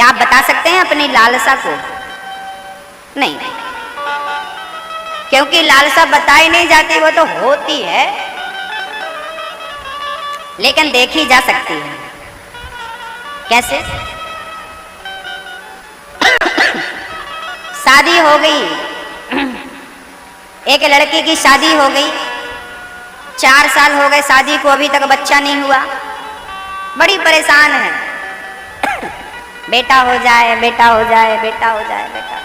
क्या आप बता सकते हैं अपनी लालसा को? नहीं, क्योंकि लालसा बताई नहीं जाती, वो तो होती है लेकिन देखी जा सकती है। कैसे? शादी हो गई, एक लड़की की शादी हो गई, 4 साल हो गए शादी को, अभी तक बच्चा नहीं हुआ, बड़ी परेशान है। बेटा हो जाए, बेटा हो जाए, बेटा हो जाए, बेटा।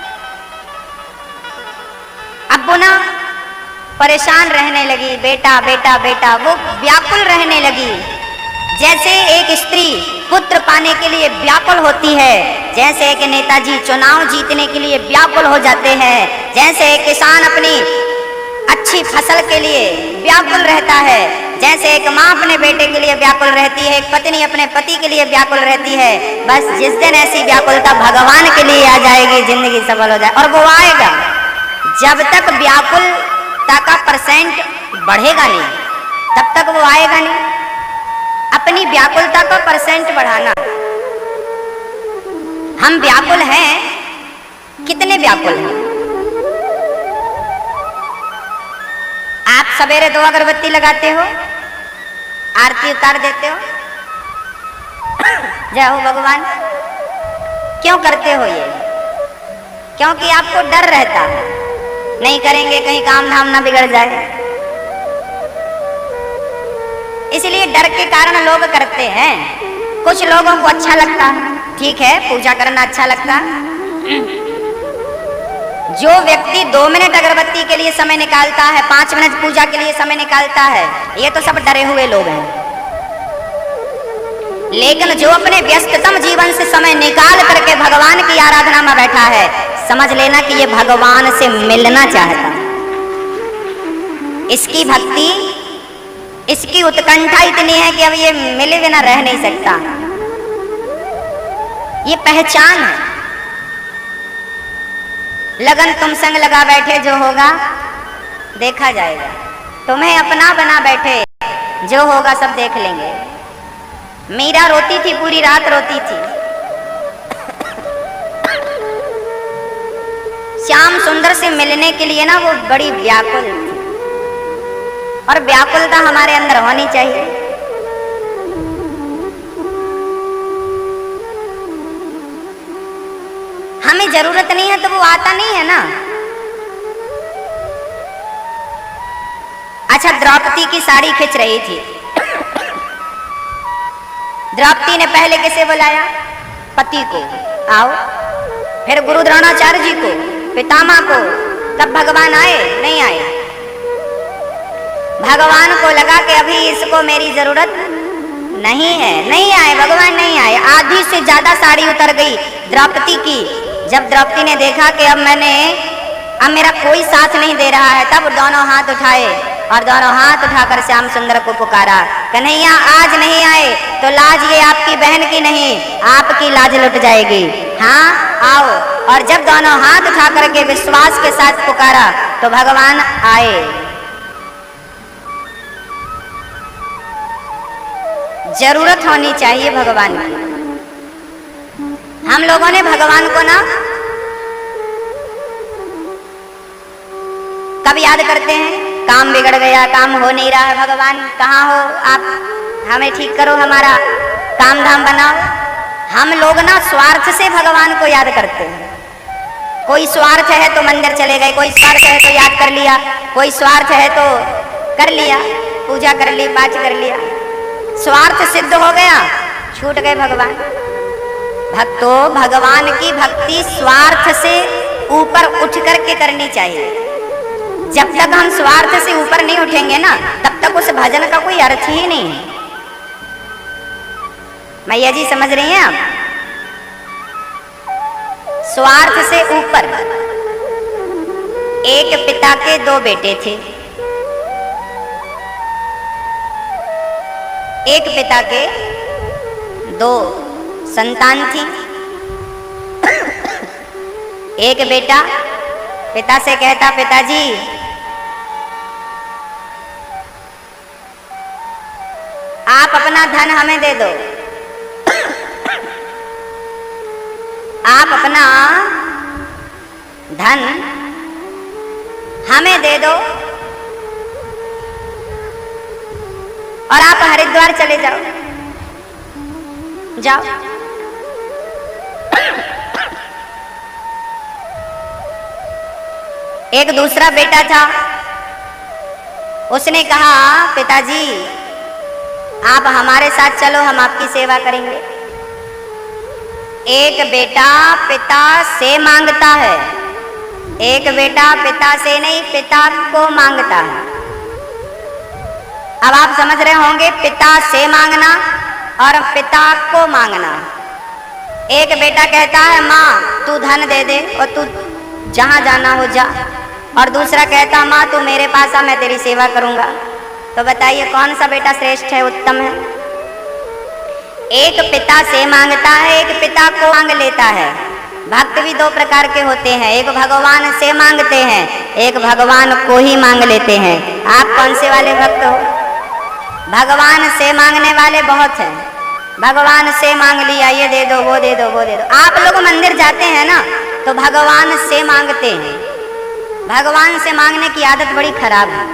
अब पुनः परेशान रहने लगी, बेटा बेटा बेटा, वो व्याकुल रहने लगी। जैसे एक स्त्री पुत्र पाने के लिए व्याकुल होती है, जैसे एक नेताजी चुनाव जीतने के लिए व्याकुल हो जाते हैं, जैसे एक किसान अपनी अच्छी फसल के लिए व्याकुल रहता है, जैसे एक माँ अपने बेटे के लिए व्याकुल रहती है, एक पत्नी अपने पति के लिए व्याकुल रहती है, बस जिस दिन ऐसी व्याकुलता भगवान के लिए आ जाएगी, जिंदगी सफल हो जाए। और वो आएगा, जब तक व्याकुलता का परसेंट बढ़ेगा नहीं तब तक वो आएगा नहीं। अपनी व्याकुलता का परसेंट बढ़ाना। हम व्याकुल हैं, कितने व्याकुल हैं? आप सवेरे 2 अगरबत्ती लगाते हो, आरती उतार देते हो, जय हो भगवान, क्यों करते हो ये? क्योंकि आपको डर रहता है, नहीं करेंगे कहीं काम धाम ना बिगड़ जाए, इसलिए डर के कारण लोग करते हैं। कुछ लोगों को अच्छा लगता है, ठीक है, पूजा करना अच्छा लगता है। जो व्यक्ति 2 मिनट अगरबत्ती के लिए समय निकालता है, 5 मिनट पूजा के लिए समय निकालता है, ये तो सब डरे हुए लोग हैं। लेकिन जो अपने व्यस्ततम जीवन से समय निकाल करके भगवान की आराधना में बैठा है, समझ लेना कि ये भगवान से मिलना चाहता है। इसकी भक्ति, इसकी उत्कंठा इतनी है कि अब ये मिले बिना रह नहीं सकता। ये पहचान है। लगन तुम संग लगा बैठे, जो होगा देखा जाएगा। तुम्हें अपना बना बैठे, जो होगा सब देख लेंगे। मीरा रोती थी, पूरी रात रोती थी। श्याम सुंदर से मिलने के लिए ना वो बड़ी व्याकुल थी, और व्याकुलता हमारे अंदर होनी चाहिए। हमें जरूरत नहीं है तो वो आता नहीं है ना। अच्छा, द्रौपदी की साड़ी खींच रही थी। द्रौपदी ने पहले किसे बुलाया? पति को, आओ। फिर गुरु द्रोणाचार्य जी को, पितामह को। तब भगवान आए? नहीं आए। भगवान को लगा कि अभी इसको मेरी जरूरत नहीं है, नहीं आए, भगवान नहीं आए। आधी से ज्यादा साड़ी उतर गई द्रौपदी की। जब द्रौपदी ने देखा कि अब मेरा कोई साथ नहीं दे रहा है, तब दोनों हाथ उठाए और दोनों हाथ उठाकर श्याम सुंदर को पुकारा, कन्हैया आज नहीं आए तो लाज ये आपकी बहन की नहीं, आपकी लाज लुट जाएगी। हाँ आओ। और जब दोनों हाथ उठा करके विश्वास के साथ पुकारा तो भगवान आए। जरूरत होनी चाहिए भगवान की। हम लोगों ने भगवान को ना कब याद करते हैं? काम बिगड़ गया, काम हो नहीं रहा है, भगवान कहाँ हो आप, हमें ठीक करो, हमारा काम धाम बनाओ। हम लोग ना स्वार्थ से भगवान को याद करते हैं। कोई स्वार्थ है तो मंदिर चले गए, कोई स्वार्थ है तो याद कर लिया, कोई स्वार्थ है तो कर लिया, पूजा कर ली, पाठ कर लिया। स्वार्थ सिद्ध हो गया, छूट गए भगवान। भक्तों, भगवान की भक्ति स्वार्थ से ऊपर उठ करके करनी चाहिए। जब तक हम स्वार्थ से ऊपर नहीं उठेंगे ना, तब तक उस भजन का कोई अर्थ ही नहीं है। मैया जी समझ रही हैं आप? स्वार्थ से ऊपर। एक पिता के 2 बेटे थे। एक पिता के 2 संतान थी। एक बेटा पिता से कहता, पिताजी आप अपना धन हमें दे दो, आप अपना धन हमें दे दो और आप हरिद्वार चले जाओ। जाओ। एक दूसरा बेटा था, उसने कहा पिताजी आप हमारे साथ चलो, हम आपकी सेवा करेंगे। एक बेटा पिता से मांगता है, एक बेटा पिता से नहीं पिता को मांगता है। अब आप समझ रहे होंगे पिता से मांगना और पिता को मांगना। एक बेटा कहता है माँ तू धन दे दे और तू जहां जाना हो जा, और दूसरा कहता माँ तू मेरे पास आ, मैं तेरी सेवा करूंगा। तो बताइए कौन सा बेटा श्रेष्ठ है, उत्तम है? एक पिता से मांगता है, एक पिता को मांग लेता है। भक्त भी दो प्रकार के होते हैं, एक भगवान से मांगते हैं, एक भगवान को ही मांग लेते हैं। आप कौन से वाले भक्त हो? भगवान से मांगने वाले बहुत हैं। भगवान से मांग लिया, ये दे दो वो दे दो वो दे दो। आप लोग मंदिर जाते हैं ना तो भगवान से मांगते हैं। भगवान से मांगने की आदत बड़ी खराब है।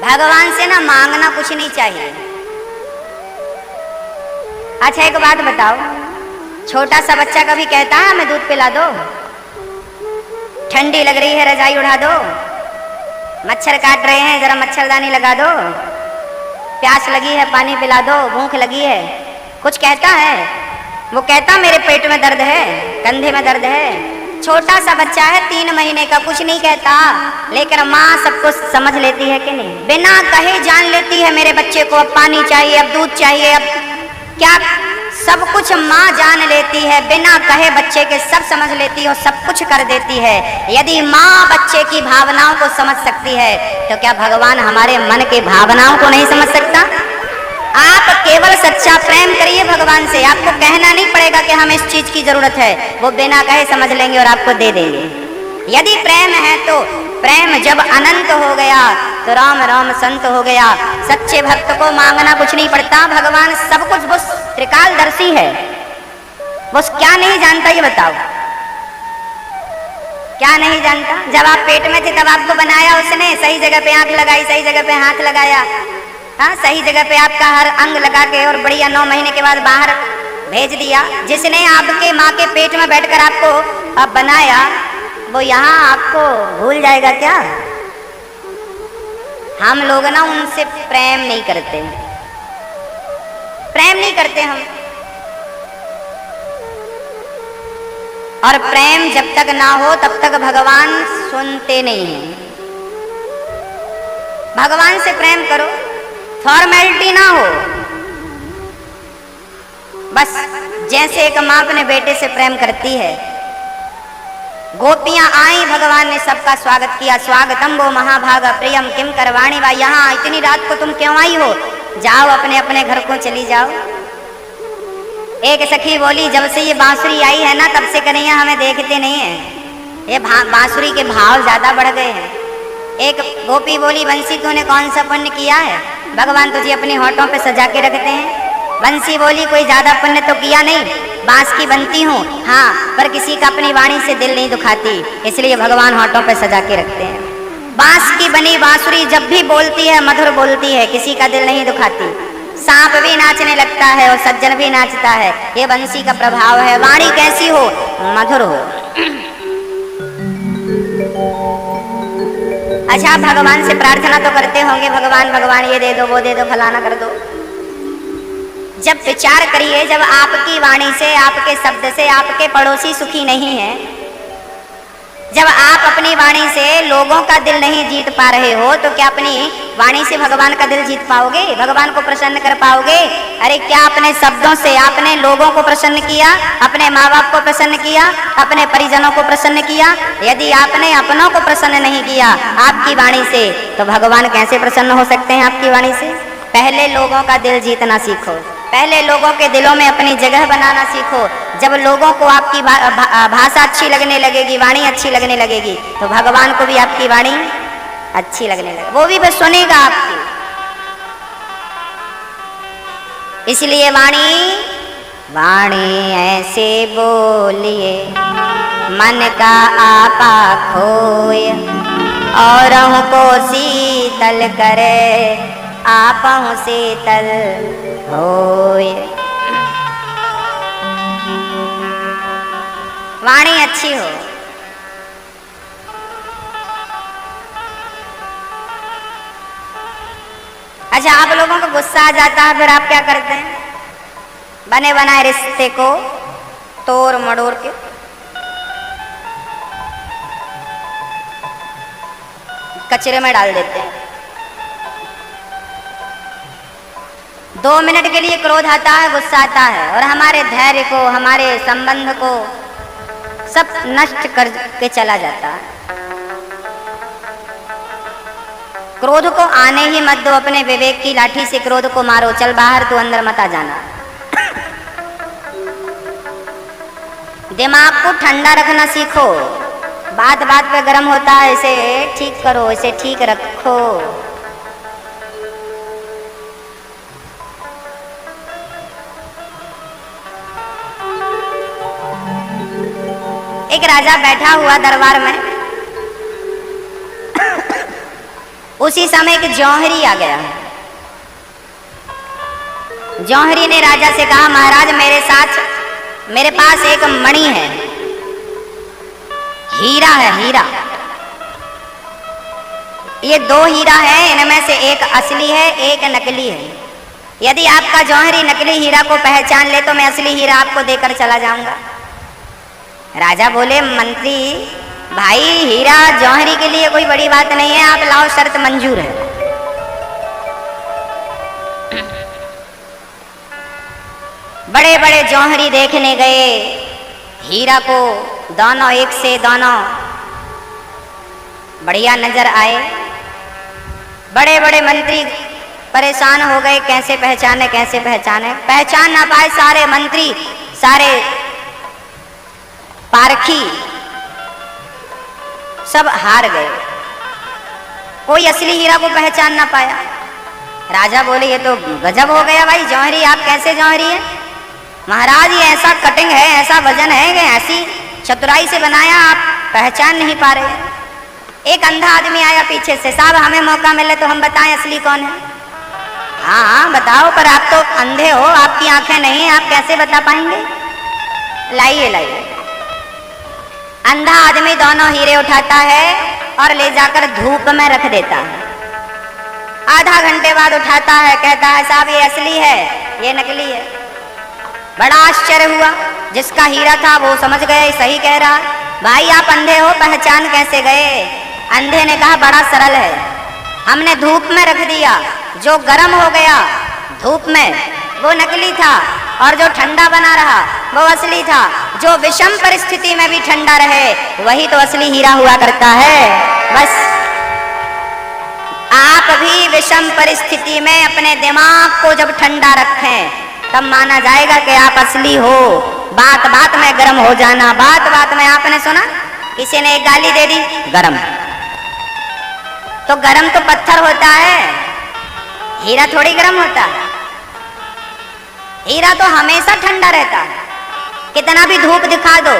भगवान से ना मांगना कुछ नहीं चाहिए। अच्छा एक बात बताओ, छोटा सा बच्चा कभी कहता है हमें दूध पिला दो, ठंडी लग रही है रजाई उड़ा दो, मच्छर काट रहे हैं जरा मच्छरदानी लगा दो, प्यास लगी है पानी पिला दो, भूख लगी है, कुछ कहता है? वो कहता मेरे पेट में दर्द है, कंधे में दर्द है। छोटा सा बच्चा है 3 महीने का, कुछ नहीं कहता, लेकिन माँ सब कुछ समझ लेती है कि नहीं? बिना कहे जान लेती है मेरे बच्चे को अब पानी चाहिए, अब दूध चाहिए, अब क्या, सब कुछ माँ जान लेती है। बिना कहे बच्चे के सब समझ लेती है और सब कुछ कर देती है। यदि माँ बच्चे की भावनाओं को समझ सकती है तो क्या भगवान हमारे मन के भावनाओं को नहीं समझ सकता? आप केवल सच्चा प्रेम करिए भगवान से, आपको कहना नहीं पड़ेगा कि हमें इस चीज की जरूरत है, वो बिना कहे समझ लेंगे और आपको दे देंगे। यदि प्रेम है तो प्रेम जब अनंत हो गया तो राम राम संत हो गया। सच्चे भक्त को मांगना कुछ नहीं पड़ता, भगवान सब कुछ, वो त्रिकालदर्शी है, वो क्या नहीं जानता ये बताओ? क्या नहीं जानता? जब आप पेट में थे तब आपको बनाया उसने, सही जगह पे आंख लगाई, सही जगह पे हाथ लगाया, हाँ सही जगह पे आपका हर अंग लगा के और बढ़िया 9 महीने के बाद बाहर भेज दिया। जिसने आपके माँ के पेट में बैठकर आपको अब बनाया वो यहाँ आपको भूल जाएगा क्या? हम लोग ना उनसे प्रेम नहीं करते, प्रेम नहीं करते हम। और प्रेम जब तक ना हो तब तक भगवान सुनते नहीं हैं। भगवान से प्रेम करो, फॉर्मेलिटी ना हो, बस जैसे एक माँ अपने बेटे से प्रेम करती है। गोपियां आई, भगवान ने सबका स्वागत किया, स्वागतम वो महाभाग प्रियम किम करवाणी वा। यहाँ इतनी रात को तुम क्यों आई हो? जाओ अपने अपने घर को चली जाओ। एक सखी बोली जब से ये बांसुरी आई है ना तब से कन्हैया हमें देखते नहीं है, ये बांसुरी के भाव ज्यादा बढ़ गए हैं। एक गोपी बोली बंसी तूने कौन सा पुण्य किया है, भगवान तुझे अपने होठों पे सजा के रखते हैं। बंसी बोली कोई ज्यादा पुण्य तो किया नहीं, बांस की बनती हूँ हाँ, पर किसी का अपनी वाणी से दिल नहीं दुखाती, इसलिए भगवान होठों पे सजा के रखते हैं। बांस की बनी बांसुरी जब भी बोलती है मधुर बोलती है, किसी का दिल नहीं दुखाती। सांप भी नाचने लगता है और सज्जन भी नाचता है, ये बंसी का प्रभाव है। वाणी कैसी हो? मधुर हो। अच्छा भगवान से प्रार्थना तो करते होंगे, भगवान भगवान ये दे दो वो दे दो फलाना कर दो। जब विचार करिए जब आपकी वाणी से, आपके शब्द से आपके पड़ोसी सुखी नहीं है, जब आप अपनी वाणी से लोगों का दिल नहीं जीत पा रहे हो तो क्या अपनी वाणी से भगवान का दिल जीत पाओगे? भगवान को प्रसन्न कर पाओगे? अरे क्या अपने शब्दों से आपने लोगों को प्रसन्न किया, अपने माँ बाप को प्रसन्न किया, अपने परिजनों को प्रसन्न किया? यदि आपने अपनों को प्रसन्न नहीं किया आपकी वाणी से तो भगवान कैसे प्रसन्न हो सकते हैं आपकी वाणी से? पहले लोगों का दिल जीतना सीखो, पहले लोगों के दिलों में अपनी जगह बनाना सीखो। जब लोगों को आपकी भाषा अच्छी लगने लगेगी, वाणी अच्छी लगने लगेगी तो भगवान को भी आपकी वाणी अच्छी लगने लगेगी, वो भी बस सुनेगा आपकी। इसलिए वाणी वाणी ऐसे बोलिए मन का आपा खोय, और को शीतल करे आपहु शीतल होय। वाणी अच्छी हो। अच्छा, आप लोगों को गुस्सा आ जाता है, फिर आप क्या करते हैं? बने बनाए रिश्ते को तोड़ मड़ोड़ के कचरे में डाल देते हैं। 2 मिनट के लिए क्रोध आता है, गुस्सा आता है, और हमारे धैर्य को, हमारे संबंध को सब नष्ट करके चला जाता है। क्रोध को आने ही मत दो, अपने विवेक की लाठी से क्रोध को मारो। चल बाहर, तू अंदर मत आ जाना। दिमाग को ठंडा रखना सीखो। बात बात पे गर्म होता है, इसे ठीक करो, इसे ठीक रखो। एक राजा बैठा हुआ दरबार में, उसी समय एक जौहरी आ गया। जौहरी ने राजा से कहा, महाराज मेरे पास एक मणि है, हीरा है, हीरा। ये 2 हीरा है, इनमें से एक असली है, एक नकली है। यदि आपका जौहरी नकली हीरा को पहचान ले तो मैं असली हीरा आपको देकर चला जाऊंगा। राजा बोले, मंत्री भाई, हीरा जौहरी के लिए कोई बड़ी बात नहीं है, आप लाओ, शर्त मंजूर है। बड़े बड़े जौहरी देखने गए हीरा को, दोनों एक से दोनों बढ़िया नजर आए। बड़े बड़े मंत्री परेशान हो गए, कैसे पहचाने, कैसे पहचाने। पहचान ना पाए सारे मंत्री, सारे पारखी सब हार गए। कोई असली हीरा को पहचान ना पाया। राजा बोले, ये तो गजब हो गया भाई, जौहरी आप कैसे जौहरी है? महाराज, ये ऐसा कटिंग है, ऐसा वजन है कि ऐसी चतुराई से बनाया, आप पहचान नहीं पा रहे। एक अंधा आदमी आया पीछे से, साहब हमें मौका मिले तो हम बताएं असली कौन है। हाँ हाँ बताओ, पर आप तो अंधे हो, आपकी आंखें नहीं है, आप कैसे बता पाएंगे? लाइए लाइए। अंधा आदमी दोनों हीरे उठाता है और ले जाकर धूप में रख देता है। आधा घंटे बाद उठाता है, कहता है, साहब ये असली है, ये नकली है। बड़ा आश्चर्य हुआ, जिसका हीरा था वो समझ गए, सही कह रहा। भाई आप अंधे हो, पहचान कैसे गए? अंधे ने कहा, बड़ा सरल है, हमने धूप में रख दिया, जो गर्म हो गया धूप में वो नकली था, और जो ठंडा बना रहा वो असली था। जो विषम परिस्थिति में भी ठंडा रहे वही तो असली हीरा हुआ करता है। बस आप भी विषम परिस्थिति में अपने दिमाग को जब ठंडा रखें तब माना जाएगा कि आप असली हो। बात बात में गर्म हो जाना, बात बात में, आपने सुना किसी ने एक गाली दे दी, गरम, तो गरम तो पत्थर होता है, हीरा थोड़ी गरम होता है। हीरा तो हमेशा ठंडा रहता है, कितना भी धूप दिखा दो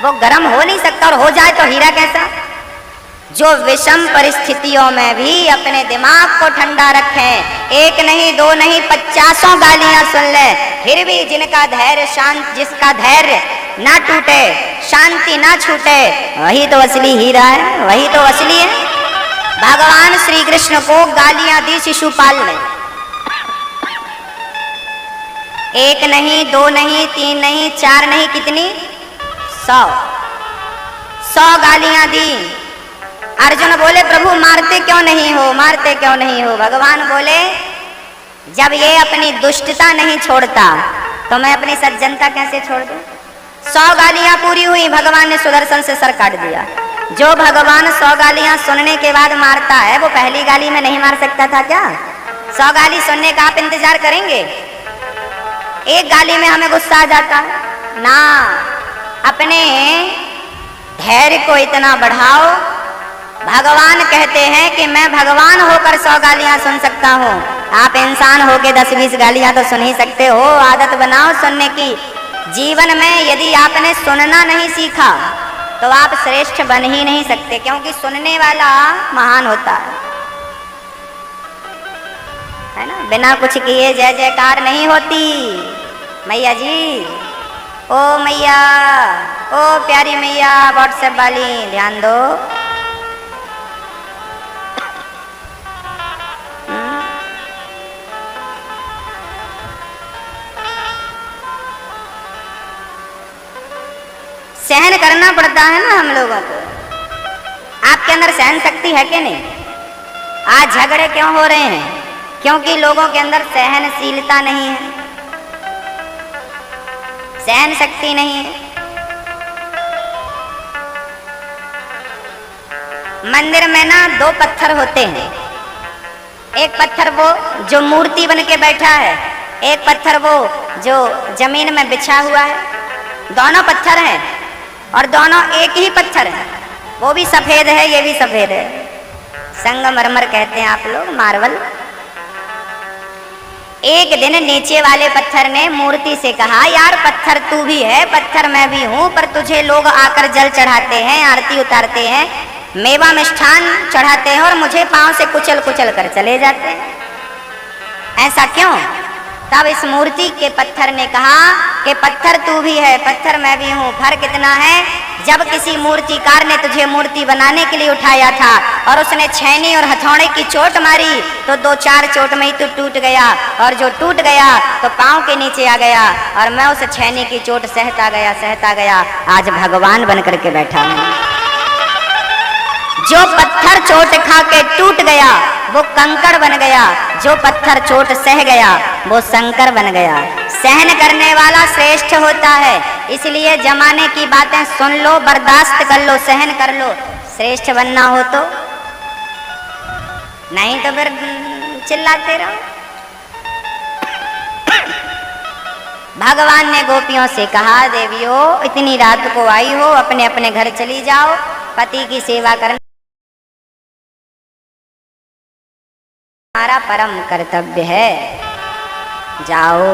वो गरम हो नहीं सकता, और हो जाए तो हीरा कैसा? जो विषम परिस्थितियों में भी अपने दिमाग को ठंडा रखें, एक नहीं, 2 नहीं, 50 गालियां सुन ले, फिर भी जिनका धैर्य शांत, जिसका धैर्य ना टूटे, शांति ना छूटे, वही तो असली हीरा है, वही तो असली है। भगवान श्री कृष्ण को गालियां दी शिशुपाल ने, 1 नहीं, 2 नहीं, 3 नहीं, 4 नहीं, कितनी? 100 गालियां दी। अर्जुन बोले, प्रभु मारते क्यों नहीं हो, मारते क्यों नहीं हो? भगवान बोले, जब ये अपनी दुष्टता नहीं छोड़ता तो मैं अपनी सज्जनता कैसे छोड़ दूं? 100 गालियां पूरी हुई, भगवान ने सुदर्शन से सर काट दिया। जो भगवान 100 गालियां सुनने के बाद मारता है वो पहली गाली में नहीं मार सकता था क्या? 100 गाली सुनने का आप इंतजार करेंगे? एक गाली में हमें गुस्सा आ जाता है ना। अपने धैर्य को इतना बढ़ाओ। भगवान कहते हैं कि मैं भगवान होकर 100 गालियां सुन सकता हूँ, आप इंसान होके 10-20 गालियां तो सुन ही सकते हो, आदत बनाओ सुनने की। जीवन में यदि आपने सुनना नहीं सीखा तो आप श्रेष्ठ बन ही नहीं सकते, क्योंकि सुनने वाला महान होता है ना। बिना कुछ किए जय जयकार नहीं होती। मैया जी, ओ मैया, ओ प्यारी मैया व्हाट्सएप वाली, ध्यान दो। सहन करना पड़ता है ना हम लोगों को। आपके अंदर सहन शक्ति है कि नहीं? आज झगड़े क्यों हो रहे हैं? क्योंकि लोगों के अंदर सहनशीलता नहीं है, सहन शक्ति नहीं है। मंदिर में ना 2 पत्थर होते हैं, एक पत्थर वो जो मूर्ति बन के बैठा है, एक पत्थर वो जो जमीन में बिछा हुआ है। दोनों पत्थर हैं और दोनों एक ही पत्थर है, वो भी सफेद है, ये भी सफेद है। संगमरमर कहते हैं आप लोग, मार्बल। एक दिन नीचे वाले पत्थर ने मूर्ति से कहा, यार पत्थर तू भी है, पत्थर मैं भी हूं, पर तुझे लोग आकर जल चढ़ाते हैं, आरती उतारते हैं, मेवा मिष्ठान चढ़ाते हैं और मुझे पांव से कुचल कुचल कर चले जाते हैं, ऐसा क्यों? तब इस मूर्ति के पत्थर ने कहा कि पत्थर तू भी है, पत्थर मैं भी हूँ, फर्क इतना है, जब किसी मूर्तिकार ने तुझे मूर्ति बनाने के लिए उठाया था और उसने छेनी और हथौड़े की चोट मारी तो 2-4 चोट में ही तू टूट गया, और जो टूट गया तो पांव के नीचे आ गया, और मैं उस छेनी की चोट सहता गया, आज भगवान बन करके बैठा हूँ। जो पत्थर चोट खा के टूट गया वो कंकड़ बन गया, जो पत्थर चोट सह गया वो शंकर बन गया। सहन करने वाला श्रेष्ठ होता है, इसलिए जमाने की बातें सुन लो, बर्दाश्त कर लो, सहन कर लो। श्रेष्ठ बनना हो तो, नहीं तो फिर चिल्लाते रहो। भगवान ने गोपियों से कहा, देवियों इतनी रात को आई हो, अपने अपने घर चली जाओ, पति की सेवा करना हमारा परम कर्तव्य है, जाओ।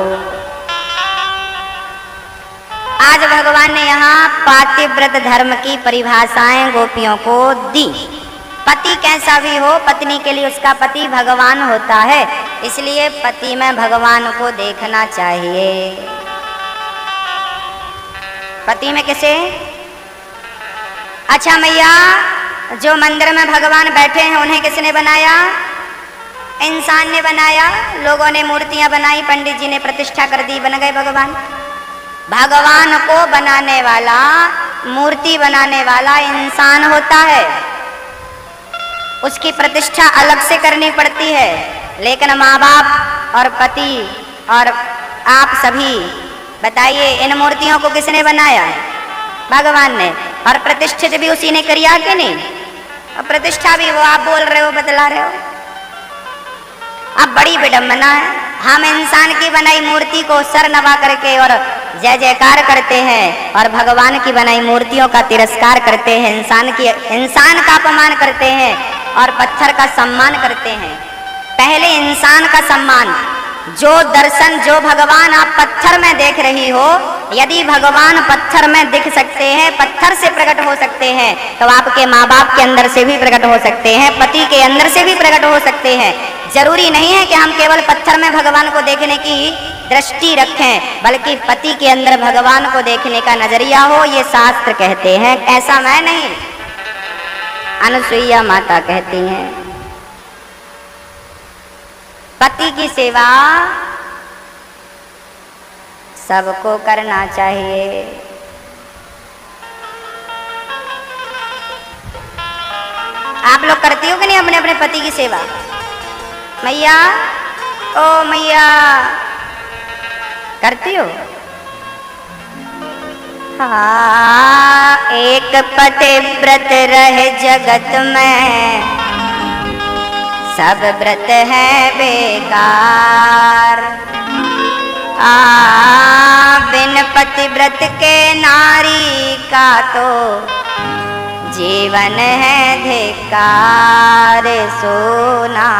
आज भगवान ने यहाँ पातिव्रत धर्म की परिभाषाएं गोपियों को दी। पति कैसा भी हो, पत्नी के लिए उसका पति भगवान होता है, इसलिए पति में भगवान को देखना चाहिए। पति में किसे? अच्छा मैया, जो मंदिर में भगवान बैठे हैं उन्हें किसने बनाया? इंसान ने बनाया, लोगों ने मूर्तियां बनाई, पंडित जी ने प्रतिष्ठा कर दी, बन गए भगवान। भगवान को बनाने वाला, मूर्ति बनाने वाला इंसान होता है, उसकी प्रतिष्ठा अलग से करनी पड़ती है। लेकिन माँ बाप और पति और आप सभी बताइए, इन मूर्तियों को किसने बनाया? भगवान ने। और प्रतिष्ठित भी उसी ने किया कि नहीं? और प्रतिष्ठा भी वो आप बोल रहे हो, बतला रहे हो। अब बड़ी विडंबना है, हम इंसान की बनाई मूर्ति को सर नवा करके और जय जयकार करते हैं, और भगवान की बनाई मूर्तियों का तिरस्कार करते हैं, इंसान का अपमान करते हैं और पत्थर का सम्मान करते हैं। पहले इंसान का सम्मान, जो दर्शन, जो भगवान आप पत्थर में देख रही हो, यदि भगवान पत्थर में दिख सकते हैं, पत्थर से प्रकट हो सकते हैं, तो आपके माँ बाप के अंदर से भी प्रकट हो सकते हैं, पति के अंदर से भी प्रकट हो सकते हैं। जरूरी नहीं है कि हम केवल पत्थर में भगवान को देखने की दृष्टि रखें, बल्कि पति के अंदर भगवान को देखने का नजरिया हो, ये शास्त्र कहते हैं, ऐसा मैं नहीं, अनुसुईया माता कहती हैं। पति की सेवा सबको करना चाहिए। आप लोग करती हो कि नहीं अपने अपने पति की सेवा? मैया, ओ मैया, करती हो? हाँ, एक पतिव्रत रहे जगत में, सब व्रत है बेकार। बिन पतिव्रत के नारी का तो जीवन है धिक्कार। सोना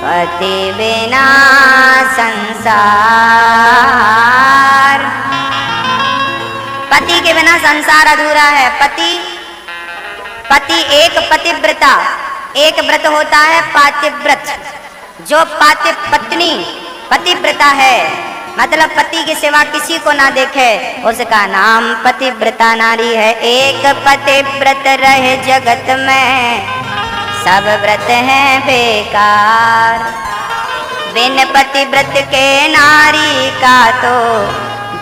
पति बिना संसार। पति के बिना संसार अधूरा है। पति एक पतिव्रता, एक व्रत होता है पातिव्रत। जो पत्नी पतिव्रता है, मतलब पति के सिवा किसी को ना देखे, उसका नाम पतिव्रता नारी है। एक पतिव्रत रहे जगत में, सब व्रत हैं बेकार। बिन पतिव्रत के नारी का तो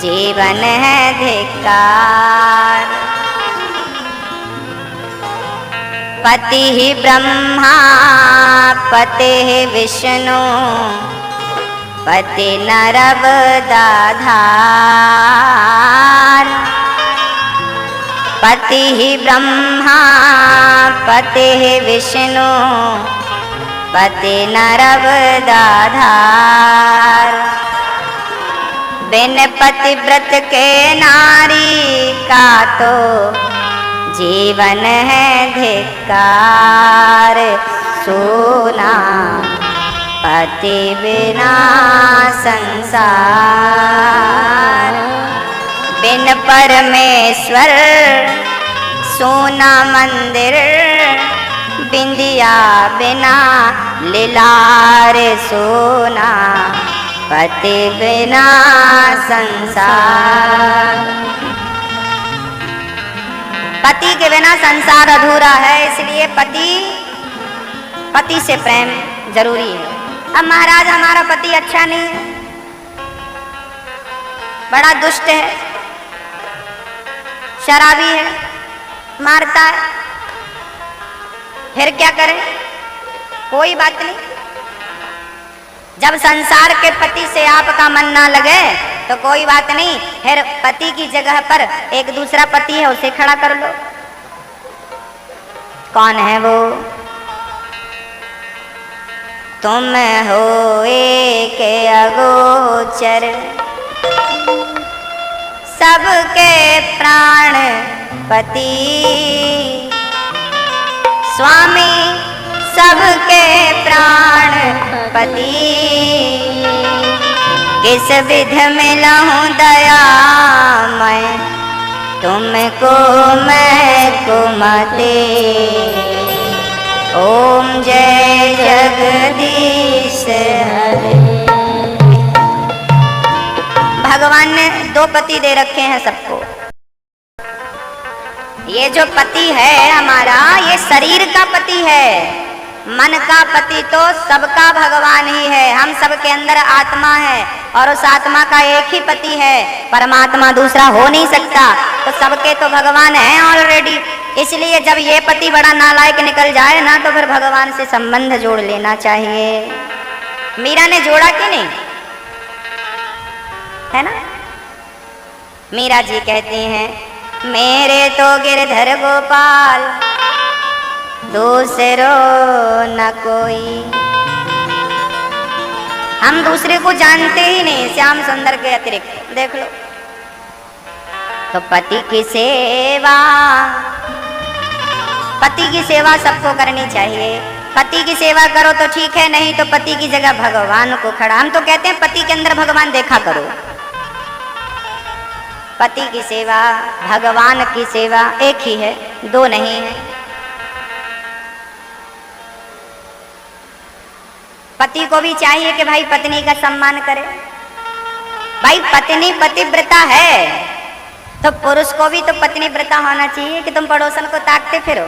जीवन है धिक्कार। पति ही ब्रह्मा पति ही विष्णु, पति नरवदाधार। पति ही ब्रह्मा पति ही विष्णु, पति नरवदाधार। बिन पतिव्रत के नारी का तो जीवन है धिक्कार। सोना पति बिना संसार। बिन परमेश्वर सोना मंदिर, बिंदिया बिना लीलार। सोना पति बिना संसार। पति के बिना संसार अधूरा है, इसलिए पति से प्रेम जरूरी है। अब महाराज हमारा पति अच्छा नहीं है, बड़ा दुष्ट है, शराबी है, मारता है, फिर क्या करें? कोई बात नहीं। जब संसार के पति से आपका मन ना लगे तो कोई बात नहीं, फिर पति की जगह पर एक दूसरा पति है, उसे खड़ा कर लो। कौन है वो? तुम हो एक अगोचर, सबके प्राण पति। स्वामी सबके प्राण पति। किस विध मिलऊं दया मैं, तुमको मैं कुमते। ओम जय जगदीश हरे। भगवान ने दो पति दे रखे हैं सबको। ये जो पति है हमारा, ये शरीर का पति है। मन का पति तो सबका भगवान ही है। हम सबके अंदर आत्मा है और उस आत्मा का एक ही पति है, परमात्मा दूसरा हो नहीं सकता। तो सबके तो भगवान हैं ऑलरेडी। इसलिए जब ये पति बड़ा नालायक निकल जाए ना, तो फिर भगवान से संबंध जोड़ लेना चाहिए। मीरा ने जोड़ा कि नहीं, है ना? मीरा जी कहती हैं, मेरे तो गिरधर गोपाल दूसरो न कोई। हम दूसरे को जानते ही नहीं श्याम सुंदर के अतिरिक्त। देख लो, तो पति की सेवा सबको करनी चाहिए। पति की सेवा करो तो ठीक है, नहीं तो पति की जगह भगवान को खड़ा। हम तो कहते हैं पति के अंदर भगवान देखा करो। पति की सेवा, भगवान की सेवा एक ही है, दो नहीं है। पति को भी चाहिए कि भाई पत्नी का सम्मान करे। भाई पत्नी पतिव्रता है तो पुरुष को भी तो पत्नी व्रता होना चाहिए कि तुम पड़ोसन को ताकते फिरो।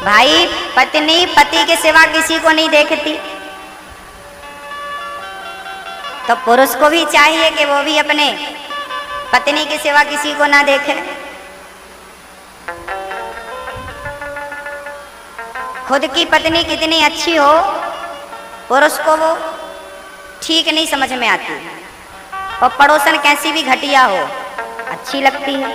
भाई पत्नी पति के सिवा किसी को नहीं देखती, तो पुरुष को भी चाहिए कि वो भी अपने पत्नी के सिवा किसी को ना देखे। खुद की पत्नी कितनी अच्छी हो, पुरुष को वो ठीक नहीं समझ में आती, और पड़ोसन कैसी भी घटिया हो अच्छी लगती है।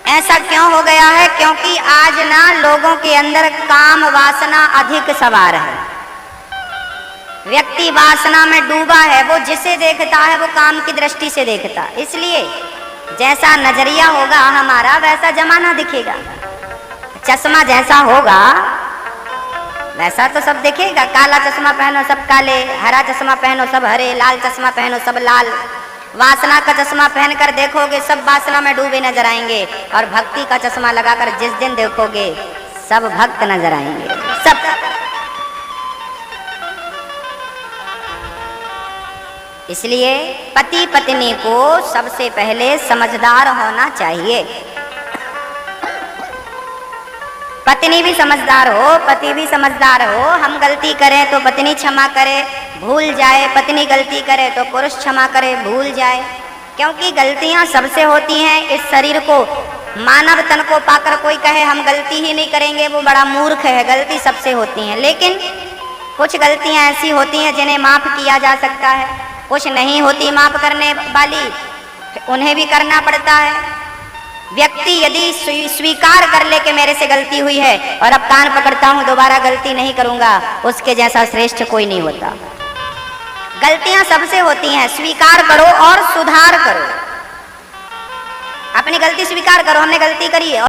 ऐसा क्यों हो गया है? क्योंकि आज ना लोगों के अंदर काम वासना अधिक सवार है। व्यक्ति वासना में डूबा है, वो जिसे देखता है वो काम की दृष्टि से देखता, इसलिए जैसा नजरिया होगा हमारा वैसा जमाना दिखेगा। चश्मा जैसा होगा वैसा तो सब दिखेगा। काला चश्मा पहनो सब काले, हरा चश्मा पहनो सब हरे, लाल चश्मा पहनो सब लाल। वासना का चश्मा पहनकर देखोगे सब वासना में डूबे नजर आएंगे, और भक्ति का चश्मा लगाकर जिस दिन देखोगे सब भक्त नजर आएंगे। सब इसलिए पति पत्नी को सबसे पहले समझदार होना चाहिए। पत्नी भी समझदार हो, पति भी समझदार हो। हम गलती करें तो पत्नी क्षमा करे, भूल जाए, पत्नी गलती करे तो पुरुष क्षमा करे, भूल जाए। क्योंकि गलतियां सबसे होती हैं। इस शरीर को, मानव तन को पाकर कोई कहे हम गलती ही नहीं करेंगे, वो बड़ा मूर्ख है। गलती सबसे होती हैं, लेकिन कुछ गलतियां ऐसी होती हैं जिन्हें माफ किया जा सकता है, कुछ नहीं होती माफ करने वाली, उन्हें भी करना पड़ता है। व्यक्ति यदि स्वीकार कर ले कि मेरे से गलती हुई है और अब कान पकड़ता हूं, दोबारा गलती नहीं करूंगा, उसके जैसा श्रेष्ठ कोई नहीं होता। गलतियां सबसे होती हैं, स्वीकार करो और सुधार करो। अपनी गलती स्वीकार करो, हमने गलती करी है।